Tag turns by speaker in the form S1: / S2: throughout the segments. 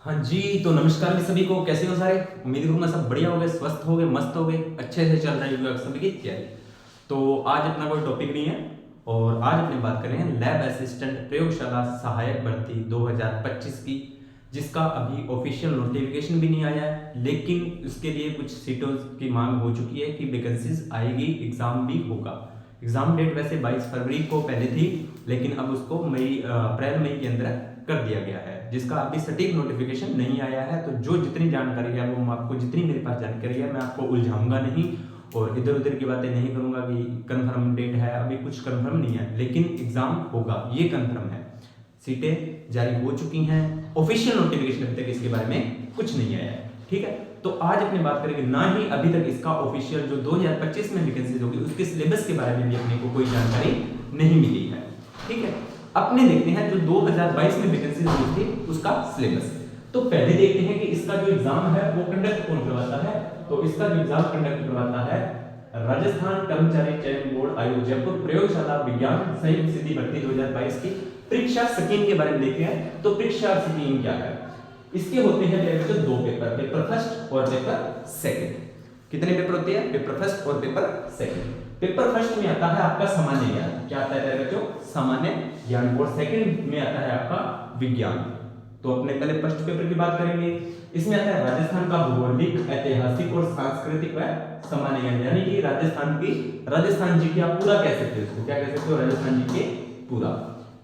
S1: हाँ जी, तो नमस्कार भी सभी को। कैसे हो सारे? उम्मीद करूंगा सब बढ़िया हो गए, स्वस्थ हो गए, मस्त हो गए, अच्छे से चल रही होगी आप सभी की तैयारी। तो आज अपना कोई टॉपिक नहीं है और आज अपनी बात कर रहे हैं लैब असिस्टेंट प्रयोगशाला सहायक भर्ती 2025 की, जिसका अभी ऑफिशियल नोटिफिकेशन भी नहीं आया है, लेकिन उसके लिए कुछ सीटों की मांग हो चुकी है कि वैकेंसीज आएगी, एग्जाम भी होगा। एग्जाम डेट वैसे 22 फरवरी को पहले थी, लेकिन अब उसको अप्रैल मई के अंदर कर दिया गया है, जिसका अभी सटीक नोटिफिकेशन नहीं आया है। तो जो जितनी जानकारी है वो मैं आपको, जितनी मेरे पास जानकारी है मैं आपको उलझाऊंगा नहीं और इधर उधर की बातें नहीं करूंगा कि कंफर्म डेट है, अभी कुछ कंफर्म नहीं है, लेकिन एग्जाम होगा ये कंफर्म है। सीटें जारी हो चुकी हैं, ऑफिशियल नोटिफिकेशन अभी तक इसके बारे में कुछ नहीं आया है। ठीक है, तो आज अपनी बात करेंगे ना ही अभी तक इसका ऑफिशियल जो 2025 में वैकेंसीज होगी उसके सिलेबस के बारे में भी अपने को कोई जानकारी नहीं मिली है। ठीक है, अपने देखते हैं जो 2022 में वैकेंसीज हुई थी उसका सिलेबस। तो पहले देखते हैं कि इसका जो एग्जाम है वो कंडक्ट कौन करवाता है। तो इसका जो एग्जाम कंडक्ट करवाता है राजस्थान कर्मचारी चयन बोर्ड आयोग जयपुर प्रयोगशाला विज्ञान संयुक्त सीधी भर्ती 2022 की परीक्षा स्कीम के बारे में देखते हैं। तो परीक्षा स्कीम क्या है? इसके होते हैं तो दो पेपर, पेपर फर्स्ट और पेपर सेकंड। कितने पेपर होते हैं? पेपर फर्स्ट और पेपर सेकंड। पेपर फर्स्ट में आता है आपका सामान्य ज्ञान, क्या आता है बच्चों? सामान्य ज्ञान। और सेकंड में आता है आपका विज्ञान। तो अपने पहले फर्स्ट पेपर की बात करेंगे। इसमें आता है राजस्थान का भौगोलिक, ऐतिहासिक और सांस्कृतिक व सामान्य ज्ञान, यानी कि राजस्थान जी की आप पूरा कह सकते हो इसको, क्या कह सकते हो? राजस्थान जी के पूरा।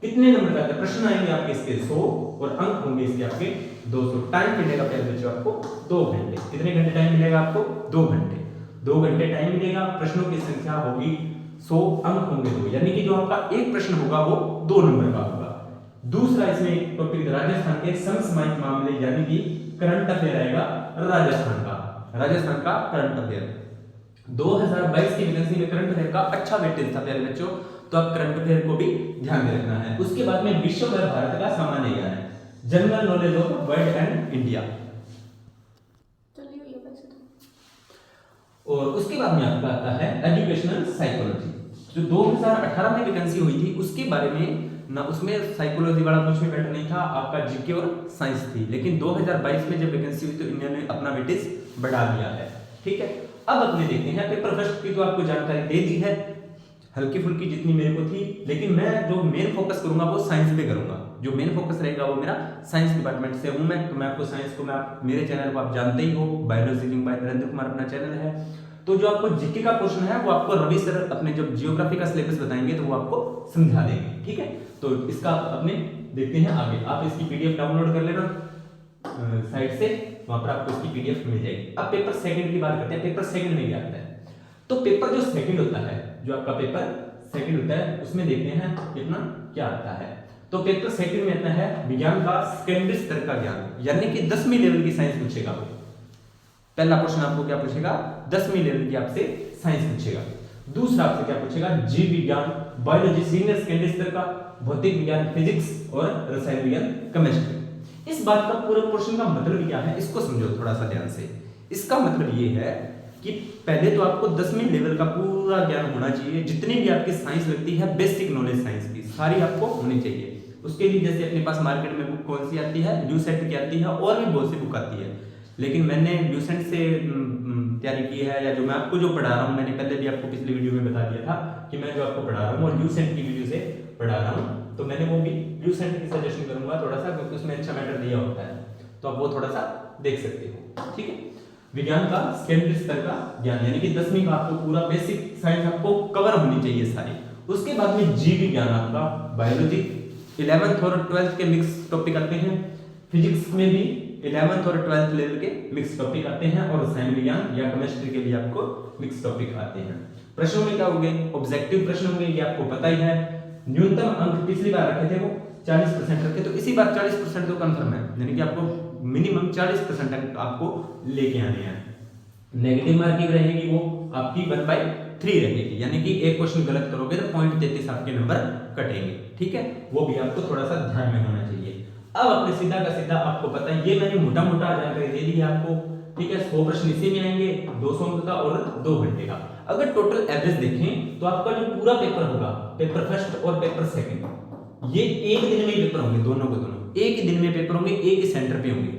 S1: कितने नंबर का प्रश्न आएंगे आपके इसके? 100 और अंक होंगे इसके आपके 200। टाइम मिलेगा पहले बच्चों आपको 2 घंटे। कितने घंटे टाइम मिलेगा आपको? 2 घंटे। 2 घंटे टाइम मिलेगा। प्रश्नों की संख्या होगी 100, अंक होंगे 2, यानी कि जो आपका एक प्रश्न होगा वो 2 नंबर का होगा। दूसरा इसमें टॉपिक राजस्थान के समसामयिक मामले, यानी कि करंट अफेयर आएगा राजस्थान का करंट अफेयर। 2022 की वैकेंसी में करंट अफेयर का अच्छा वेटेज था प्यारे बच्चों, तो अब करंट अफेयर को भी ध्यान में रखना है। उसके बाद में विश्व व भारत का सामान्य ज्ञान है, general knowledge of world and India. और उसके बाद में आपका आता है एजुकेशनल साइकोलॉजी। जो 2018 में वैकेंसी हुई थी उसके बारे में ना, उसमें साइकोलॉजी वाला कुछ भी मैटर नहीं था, आपका जीके और साइंस थी। लेकिन 2022 में जब वैकेंसी हुई तो इन्होंने अपना वेटेज बढ़ा दिया है। ठीक है, अब अपने देखते हैं पेपर फर्स्ट की। तो आपको जानकारी दे दी है हल्की फुल्की जितनी मेरे को थी, लेकिन मैं जो मेन फोकस करूंगा वो साइंस पे करूंगा। जो मेन फोकस रहेगा वो मेरा साइंस डिपार्टमेंट से हूं मैं, तो मैं आपको साइंस को, मैं मेरे चैनल को आप जानते ही हो, biology king bye Narendra Kumar अपना चैनल है। तो जो आपको जीके का क्वेश्चन है वो आपको रवि सर अपने जब जियोग्राफी का सिलेबस बताएंगे तो वो आपको समझा देंगे। ठीक है, तो इसका अपने देखते हैं आगे। आप इसकी पीडीएफ डाउनलोड कर लेना साइट से, वहां पर आपको इसकी पीडीएफ मिल जाएगी। अब पेपर सेकंड की बात करते हैं। पेपर सेकंड में क्या आता है? तो पेपर जो सेकंड होता है, जो आपका पेपर सेकंड होता है, उसमें देखते हैं कितना क्या आता है। तो पेपर सेकंड में आता है विज्ञान का सेकेंडरी स्तर का ज्ञान, यानी कि 10वीं लेवल की साइंस पूछेगा वो। पहला क्वेश्चन आपको क्या पूछेगा? 10वीं लेवल की आपसे साइंस पूछेगा। दूसरा आपसे क्या पूछेगा? जीव विज्ञान, बायोलॉजी सीनियर सेकेंडरी स्तर का, भौतिक विज्ञान, फिजिक्स और रसायन विज्ञान, केमिस्ट्री। इस बात का पूरा क्वेश्चन का मतलब क्या है इसको समझो थोड़ा सा ध्यान से। इसका मतलब ये है कि पहले तो आपको 10वीं लेवल का पूरा ज्ञान होना चाहिए, जितनी भी आपकी साइंस लगती है, बेसिक नॉलेज साइंस की सारी आपको होनी चाहिए। उसके लिए जैसे अपने पास मार्केट में बुक कौन सी आती है? ल्यूसेंट की आती है, और भी बहुत सी बुक आती है, लेकिन मैंने ल्यूसेंट से तैयारी की है, या जो मैं आपको जो पढ़ा रहा हूँ, मैंने पहले भी आपको पिछली वीडियो में बता दिया था कि मैं जो आपको पढ़ा रहा हूँ और ल्यूसेंट की वीडियो से पढ़ा रहा हूँ, तो मैंने वो भी ल्यूसेंट की सजेशन करूंगा थोड़ा सा, क्योंकि उसमें अच्छा मैटर दिया होता है, तो आप वो थोड़ा सा देख सकते हो। ठीक है, विज्ञान का सेकेंडरी स्तर का ज्ञान, यानी कि 10वीं का आपको पूरा बेसिक साइंस आपको कवर होनी चाहिए सारी। उसके बाद में जीव विज्ञान आपका, बायोलॉजी 11th और 12th के मिक्स टॉपिक आते हैं, फिजिक्स में भी 11th और 12th लेवल के मिक्स टॉपिक आते हैं, और रसायन विज्ञान या केमिस्ट्री के लिए आपको मिक्स टॉपिक आते हैं। प्रश्नों में क्या होंगे? ऑब्जेक्टिव प्रश्न होंगे, ये आपको पता ही है। न्यूनतम अंक पिछली बार रखे थे वो 40% रखे, तो इसी बार 40% तो कंफर्म है, यानी कि आपको मिनिमम 40% अंक आपको लेके आने हैं। नेगेटिव मार्किंग रहेगी वो आपकी 1/3 रहेगी, यानी कि एक क्वेश्चन गलत करोगे तो 0.33 आपके नंबर कटेंगे। ठीक है, वो भी आपको थोड़ा सा ध्यान में होना चाहिए। अब अपने सीधा का सीधा आपको पता है, ये मैंने मोटा मोटा जानकारी दे दी है आपको। ठीक है, 100 प्रश्न इसी में आएंगे, 200 अंक का और 2 घंटे का। अगर टोटल एवरेज देखें तो आपका जो पूरा पेपर होगा, पेपर फर्स्ट और पेपर सेकंड, ये एक दिन में ही पेपर होंगे, दोनों को दोनों एक ही दिन में पेपर होंगे, एक ही सेंटर पे होंगे।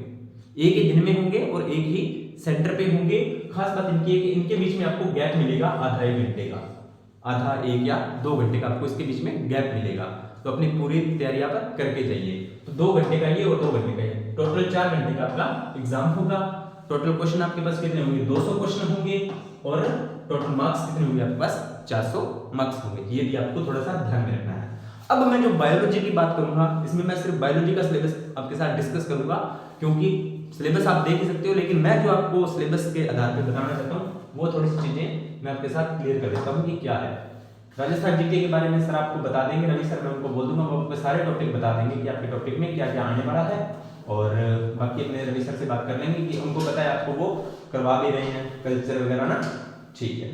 S1: एक ही दिन में होंगे और एक ही सेंटर पे होंगे। खास बात इनकी है कि इनके बीच में आपको गैप मिलेगा आधा एक घंटे का, आधा एक या 2 घंटे का आपको इसके बीच में गैप मिलेगा। तो अपनी पूरी तैयारी आप करके जाइए। तो 2 घंटे का ये और 2 घंटे का ये, टोटल 4 घंटे का आपका एग्जाम होगा। टोटल क्वेश्चन आपके पास कितने होंगे, 200 क्वेश्चन होंगे और टोटल मार्क्स कितने होंगे आपके पास, 400 मार्क्स होंगे। ये भी आपको थोड़ा सा ध्यान में रखना है। अब मैं जो बायोलॉजी की बात करूंगा, इसमें मैं सिर्फ बायोलॉजी का सिलेबस आपके साथ डिस्कस करूंगा, क्योंकि सिलेबस आप देख ही सकते हो, लेकिन मैं जो आपको सिलेबस के आधार पर बताना चाहता हूँ वो थोड़ी सी चीजें मैं आपके साथ क्लियर कर देता हूँ कि क्या है। राजस्थान जीके के बारे में सर आपको बता देंगे, रवि सर मैं उनको बोल दूंगा, वो आपको सारे टॉपिक बता देंगे कि आपके टॉपिक में क्या क्या आने वाला है। और बाकी अपने रवि सर से बात कर लेंगे कि उनको पता है, आपको वो करवा भी रहे हैं कल्चर वगैरह ना। ठीक है,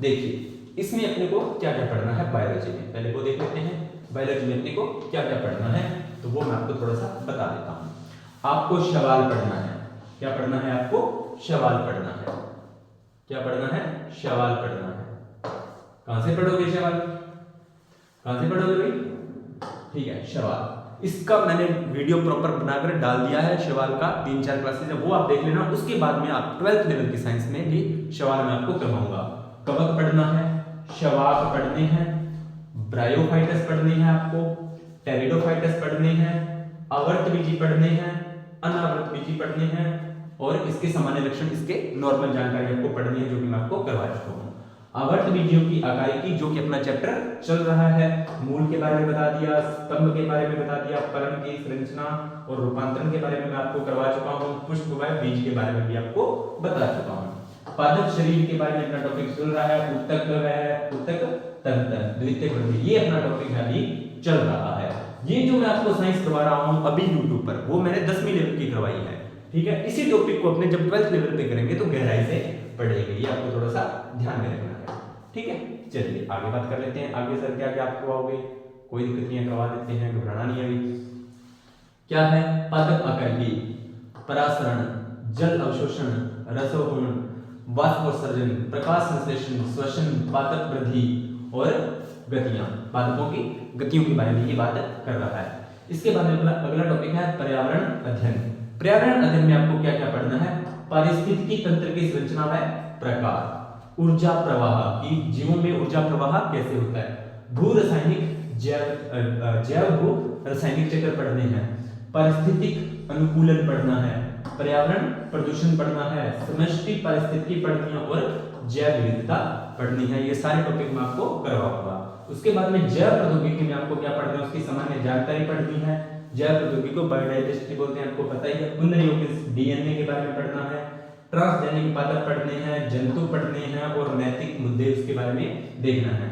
S1: देखिए इसमें अपने को क्या क्या पढ़ना है बायोलॉजी में, पहले वो देख लेते हैं बायोलॉजी में अपने को क्या क्या पढ़ना है। तो वो मैं आपको थोड़ा सा बता देता हूँ। आपको सवाल पढ़ना है, क्या पढ़ना है आपको, सवाल पढ़ना है। क्या पढ़ना है, सवाल पढ़ना है। कहां से पढ़ोगे सवाल, कहां से पढ़ोगे भाई, ठीक है सवाल। इसका मैंने वीडियो प्रॉपर बनाकर डाल दिया है सवाल का, 3-4 क्लासेस है, वो आप देख लेना। उसके बाद में आप 12th लेवल की साइंस में भी सवाल मैं आपको करवाऊंगा। कवक पढ़ना है, शवाक पढ़ने हैं, ब्रायोफाइटस पढ़ने हैं आपको, टेरिडोफाइटस पढ़ने हैं, आवर्तबीजी पढ़ने हैं, अनावर्तबीजी पढ़ने हैं, और इसके सामान्य लक्षण, इसके नॉर्मल जानकारी आपको पढ़नी है, जो कि मैं आपको करवा चुका हूँ। आवर्तबीजियों की आकारिकी, जो कि अपना चैप्टर चल रहा है, मूल के बारे में बता दिया, स्तंभ के बारे में बता दिया, पर्ण की संरचना और रूपांतरण के बारे में मैं आपको करवा चुका हूँ, पुष्प व बीज के बारे में भी आपको बता चुका हूँ। पादप शरीर के बारे में अपना टॉपिक चल रहा है, उत्तक है, उत्तक तंत्र, द्वितीयक ग्रंथि, ये अपना टॉपिक अभी चल रहा है। ये जो मैं आपको साइंस करवा रहा हूँ अभी यूट्यूब पर, वो मैंने 10वीं लेवल की करवाई है, ठीक है। इसी टॉपिक को अपने जब 12th लेवल पे करेंगे तो गहराई से पढ़ेंगे, ये आपको थोड़ा सा ध्यान में रखना है, ठीक है। चलिए आगे बात कर लेते हैं, आगे सर क्या क्या आप करवाओगे, कोई दिक्कत नहीं है, करवा देते हैं, घबराना नहीं है अभी। क्या है, पादप आकारिकी, परासरण, जल अवशोषण, रसोगुण, वाष्पोत्सर्जन, प्रकाश संश्लेषण, श्वसन, पादप वृद्धि और गतियां, पादपों की गतियों के बारे में ये बात कर रहा है। इसके बाद में अगला टॉपिक है पर्यावरण अध्ययन। पर्यावरण अध्ययन में आपको क्या क्या पढ़ना है, पारिस्थितिकी तंत्र की संरचना व प्रकार, ऊर्जा प्रवाह की, जीवों में ऊर्जा प्रवाह कैसे होता है, भू रासायनिक, जैव भू रासायनिक चक्र पढ़ने हैं, पारिस्थितिक अनुकूलन पढ़ना है, पर्यावरण प्रदूषण पढ़ना है, समष्टि पारिस्थितिकी पढ़नी है और जैव विविधता पढ़नी है। ये सारे टॉपिक मैं आपको करवाऊंगा। उसके बाद में जैव प्रौद्योगिकी में आपको क्या पढ़ना है, उसकी सामान्य जानकारी पढ़नी है। जैव प्रौद्योगिकी को बायोडाइवर्सिटी बोलते हैं, आपको पता ही है। पुनर्यों के डीएनए के बारे में पढ़ना है, ट्रांसजेनिक पादप पढ़ने हैं, जंतु पढ़ने हैं और नैतिक मुद्दे उसके बारे में देखना है।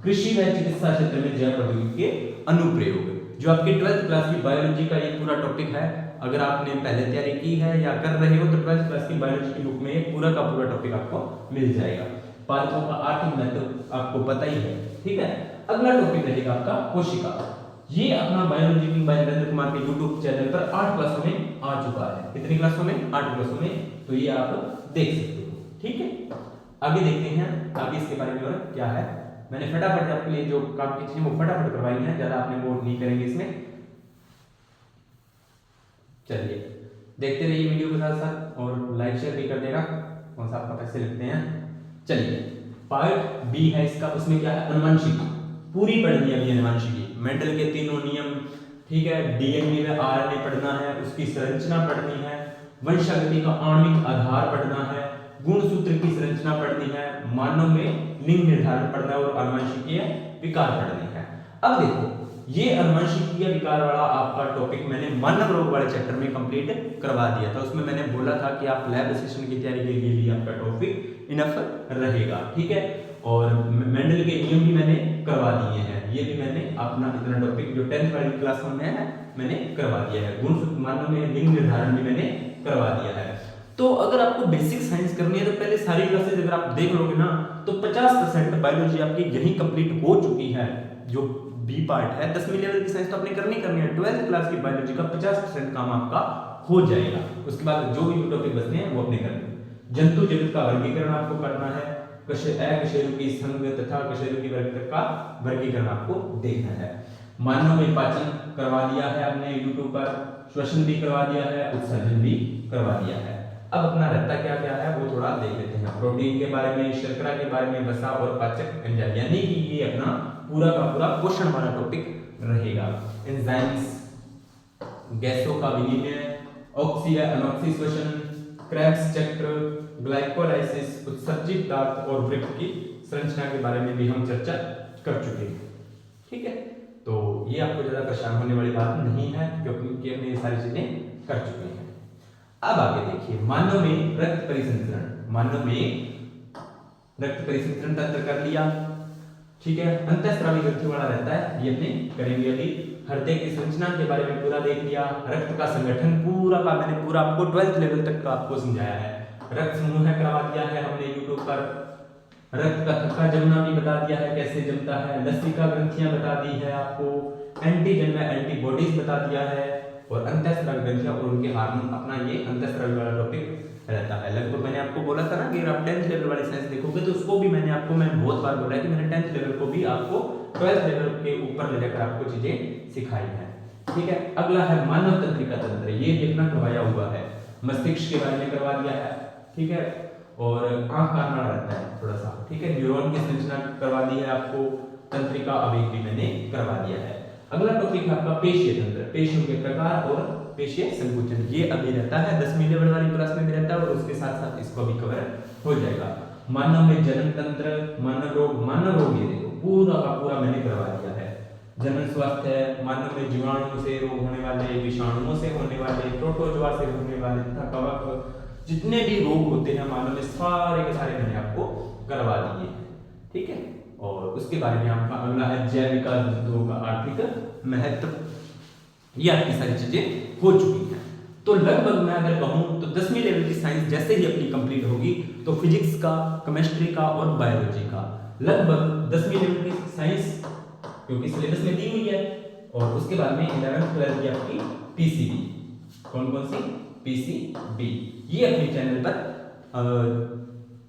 S1: कृषि व चिकित्सा क्षेत्र में जैव प्रौद्योगिकी के अनुप्रयोग, जो आपकी 12th क्लास की बायोलॉजी का ये पूरा टॉपिक है। अगर आपने पहले तैयारी की है या कर रहे हो तो 12th क्लास की बायोलॉजी की बुक में ये पूरा का पूरा टॉपिक आपको मिल जाएगा। पादपों का आर्थिक महत्व आपको पता ही है, ठीक है। अगला टॉपिक रहेगा आपका कोशिका। ये अपना बायोलॉजी की बाय नरेंद्र कुमार के YouTube चैनल पर 8 क्लासों में आ चुका है। कितनी क्लासों में, 8 क्लासों में, तो ये आप देख सकते हो, ठीक है। आगे देखते हैं आगे इसके बारे में और क्या है। मैंने फटाफट आपके लिए जो काम की चीजें वो फटाफट करवाई हैं, ज्यादा आपने वो नहीं करेंगे इसमें। चलिए देखते रहिए वीडियो के साथ साथ और लाइक शेयर भी कर देना, कौन सा आपका पैसे लगते हैं। चलिए पार्ट बी है इसका, उसमें क्या है, अनुवांशिकी पूरी पढ़नी है अभी, अनुवांशिकी, मेंडल के तीनों नियम, ठीक है। डीएनए में आरएनए पढ़ना है, उसकी संरचना पढ़नी है, वंशागति का आणविक आधार पढ़ना है, गुणसूत्र की संरचना पढ़नी है, मानव में लिंग निर्धारण पढ़ना है और अनुवांशिकीय विकार पढ़ने हैं। अब देखो ये अनुवांशिकीय विकार वाला आपका टॉपिक मैंने मानव रोग वाले चैप्टर में कंप्लीट करवा दिया था। उसमें मैंने बोला था कि आप लैब असिस्टेंट की तैयारी के लिए भी आपका टॉपिक इनफ रहेगा, ठीक है। और मेंडल के नियम भी मैंने करवा दिए हैं, ये भी मैंने अपना इतना टॉपिक जो 10th वाली क्लास में है मैंने करवा दिया है। गुणसूत्र मानव में लिंग निर्धारण भी मैंने करवा दिया है। तो अगर आपको बेसिक साइंस करनी है तो पहले सारी क्लासेस अगर आप देख लोगे ना तो 50% बायोलॉजी आपकी यही कंप्लीट हो चुकी है। जो बी पार्ट है 10वीं लेवल की साइंस तो आपने करनी है, 12th क्लास की बायोलॉजी का 50% काम आपका हो जाएगा। उसके बाद जो भी टॉपिक बचते हैं वो अपने करने। जंतु जगत का वर्गीकरण आपको करना है, अकशेरुकी संघ तथा अकशेरुकी वर्ग का वर्गीकरण आपको देखना है। मानव में पाचन करवा दिया है आपने यूट्यूब पर, श्वसन भी करवा दिया है, उत्सर्जन भी करवा दिया है। अब अपना रहता क्या क्या है वो थोड़ा देख लेते हैं। प्रोटीन के बारे में, शर्करा के बारे में, वसा और पाचक एंजाइम, यानी कि ये अपना पूरा का पूरा पोषण वाला टॉपिक रहेगा। एंजाइम्स, गैसों का विनिमय, ऑक्सी या अनॉक्सी श्वसन, क्रेब्स चक्र, ग्लाइकोलाइसिस, उत्सर्जित पदार्थ और वृक्क की संरचना के बारे में भी हम चर्चा कर चुके हैं। ठीक है, तो ये आपको ज्यादा परेशान होने वाली बात नहीं है क्योंकि हमने ये सारी चीजें कर चुके हैं। अब आगे देखिए, मानव में रक्त परिसंचरण, मानव में रक्त परिसंचरण तंत्र कर लिया। ठीक है, अंतःस्रावी ग्रंथि वाला रहता है, ये अपने करेंगे अभी। हृदय की संरचना के बारे में पूरा देख लिया। रक्त का संगठन पूरा का मैंने पूरा आपको 12th लेवल तक का आपको समझाया है। रक्त समूह करवा दिया है हमने यूट्यूब पर। रक्त का थक्का जमना भी बता दिया है कैसे जमता है। लसिका ग्रंथियां बता दी है आपको। एंटीजन में एंटीबॉडीज बता दिया है। और अंतःस्रावी ग्रंथियां और उनके हार्मोन, अपना ये अंतःस्रावी वाला टॉपिक रहता है। लगभग मैंने आपको बोला था ना कि अगर आप 10th लेवल वाले साइंस देखोगे तो उसको भी मैंने बहुत बार बोला है कि मैंने 10th लेवल को भी आपको 12th लेवल के ऊपर ले जाकर आपको चीजें सिखाई है। ठीक है, अगला है मानव तंत्रिका तंत्र, ये भी अपना करवाया हुआ है। मस्तिष्क के बारे में करवा दिया है। ठीक है, और आंख का नाड़ा रहता है थोड़ा सा। ठीक है, न्यूरॉन की संरचना करवा दी है आपको। तंत्रिका आवेग भी मैंने करवा दिया है। अगला टॉपिक है आपका पेशीय तंत्र, पेशियों के प्रकार और पेशीय संकुचन, ये अभी रहता है 10वीं लेवल वाली क्लास में भी रहता है और उसके साथ साथ इसको भी कवर हो जाएगा। मानव में जनन तंत्र, मानव रोग ये देखो पूरा का पूरा मैंने करवा दिया है। जनन स्वास्थ्य, मानव में जीवाणुओं से रोग होने वाले, विषाणुओं से होने वाले, प्रोटोजोआ से होने वाले तथा कवक, जितने भी रोग होते हैं मानव में सारे के सारे मैंने आपको करवा दिए हैं। ठीक है, और उसके बारे में आपका अगला है जैव विकास बिंदुओं का आर्थिक महत्व, ये आपकी सारी चीजें हो चुकी हैं। तो लगभग मैं अगर कहूं तो 10वीं लेवल की साइंस जैसे ही अपनी कंप्लीट होगी तो फिजिक्स का, केमिस्ट्री का और बायोलॉजी का लगभग 10वीं लेवल की साइंस क्योंकि सिलेबस में दी हुई है। और उसके बाद में 11th 12th की आपकी पीसीबी, कौन कौन सी पीसीबी, ये अपने चैनल पर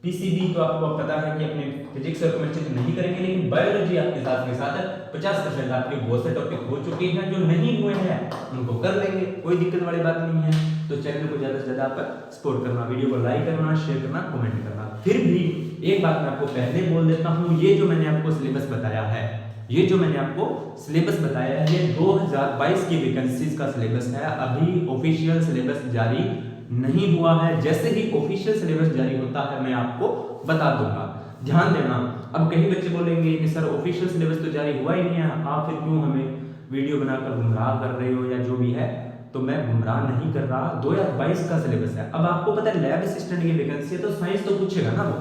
S1: पीसीबी तो आपको पता है कि अपने फिजिक्स और केमिस्ट्री नहीं करेंगे, लेकिन बायोलॉजी आपके साथ के साथ 50% आपके बहुत से टॉपिक हो चुके हैं, जो नहीं हुए हैं उनको कर लेंगे, कोई दिक्कत वाली बात नहीं है। तो चैनल को ज्यादा से ज्यादा आप सपोर्ट करना, वीडियो को लाइक करना, शेयर करना, कमेंट करना। फिर भी एक बात मैं आपको पहले बोल देता हूँ, ये जो मैंने आपको सिलेबस बताया है, ये जो मैंने आपको सिलेबस बताया है, ये 2022 की वैकेंसीज का सिलेबस है। अभी ऑफिशियल सिलेबस जारी नहीं हुआ है। जैसे ही ऑफिशियल सिलेबस जारी होता है मैं आपको बता दूंगा, ध्यान देना। अब कई बच्चे बोलेंगे कि सर ऑफिशियल सिलेबस तो जारी हुआ ही नहीं है, आप फिर क्यों हमें वीडियो बनाकर गुमराह कर रहे हो या जो भी है। तो मैं गुमराह नहीं कर रहा, 2022 का सिलेबस है। अब आपको पता है लैब असिस्टेंट की वैकेंसी है तो साइंस तो पूछेगा ना, वो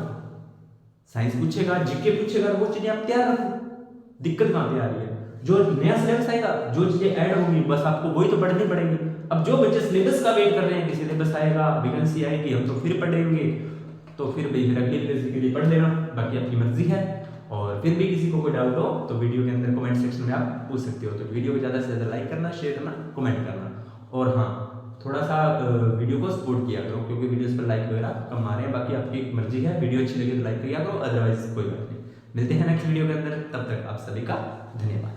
S1: साइंस पूछेगा, जीके पूछेगा, वो चीजें आप तैयार रखो। दिक्कत कहां पे आ रही है? जो नया सिलेबस आएगा, जो चीजें ऐड होंगी बस आपको वही तो पढ़नी पड़ेगी। अब जो बच्चे सिलेबस का वेट कर रहे हैं कि सिलेबस आएगा, वैकेंसी आएगी, हम तो फिर पढ़ेंगे, तो फिर अगली वैकेंसी के लिए पढ़ लेना, बाकी आपकी मर्जी है। और फिर भी किसी को कोई डाउट हो तो वीडियो के अंदर कमेंट सेक्शन में आप पूछ सकते हो। तो वीडियो को ज़्यादा से ज़्यादा लाइक करना, शेयर करना, कमेंट करना। और हाँ, थोड़ा सा वीडियो को सपोर्ट किया करो क्योंकि वीडियोस पर लाइक वगैरह कम आ रहे हैं। बाकी आपकी मर्जी है, वीडियो अच्छी लगे तो लाइक किया करो, अदरवाइज कोई बात नहीं। मिलते हैं नेक्स्ट वीडियो के अंदर, तब तक आप सभी का धन्यवाद।